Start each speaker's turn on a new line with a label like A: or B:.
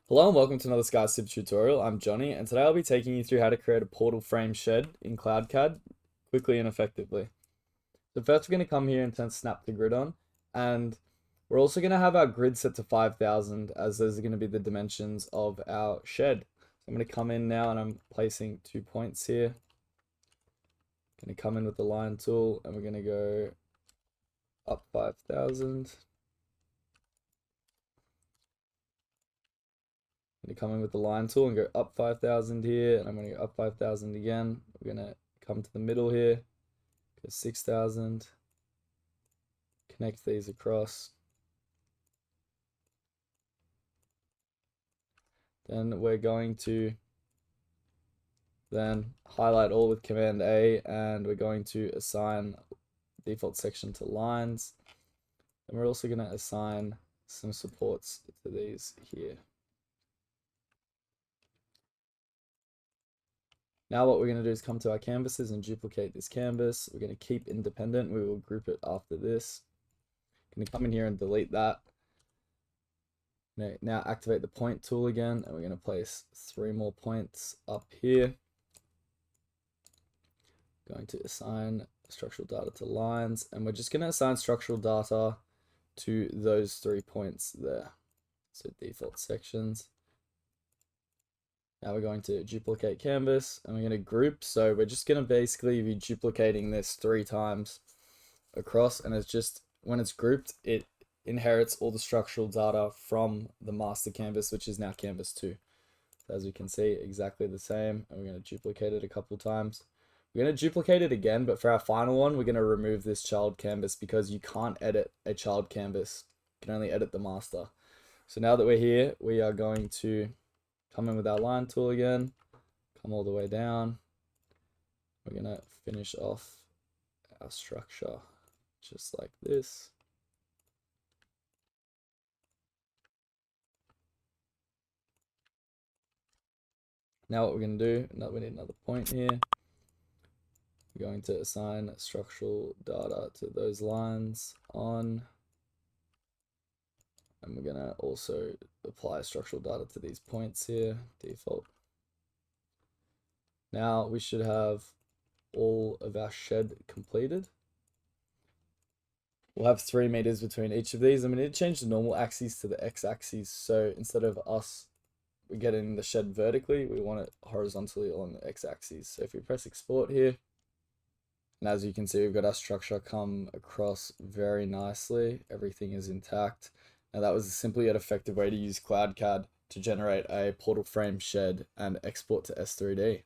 A: Hello and welcome to another SkySib tutorial. I'm Johnny and today I'll be taking you through how to create a portal frame shed in CloudCAD quickly and effectively. So first we're going to come here and turn snap to grid on, and we're also going to have our grid set to 5,000 as those are going to be the dimensions of our shed. So I'm going to come in now and I'm placing 2 points here. Going to come in with the line tool and we're going to go up 5,000. I'm going to come in with the line tool and go up 5,000 here, and I'm going to go up 5,000 again. We're going to come to the middle here, go 6,000, connect these across. Then we're going to then highlight all with Command A, and we're going to assign default section to lines. And we're also going to assign some supports to these here. Now what we're going to do is come to our canvases and duplicate this canvas. We're going to keep independent. We will group it after this. Going to come in here and delete that. Now activate the point tool again, and we're going to place 3 more points up here. Going to assign structural data to lines, and we're just going to assign structural data to those 3 points there. So default sections. Now we're going to duplicate canvas and we're going to group. So we're just going to basically be duplicating this 3 times across, and it's just when it's grouped, it inherits all the structural data from the master canvas, which is now canvas 2. So as you can see, exactly the same, and we're going to duplicate it a couple times. We're going to duplicate it again, but for our final one, we're going to remove this child canvas because you can't edit a child canvas. You can only edit the master. So now that we're here, we are going to come in with our line tool again, come all the way down. We're going to finish off our structure just like this. Now what we're going to do, now we need another point here. We're going to assign structural data to those lines on, and we're going to also apply structural data to these points here, default. Now we should have all of our shed completed. We'll have 3 meters between each of these, and we need to change the normal axes to the x-axis. So instead of us getting the shed vertically, we want it horizontally along the x-axis. So if we press export here, and as you can see, we've got our structure come across very nicely. Everything is intact. Now that was simply an effective way to use CloudCAD to generate a portal frame shed and export to S3D.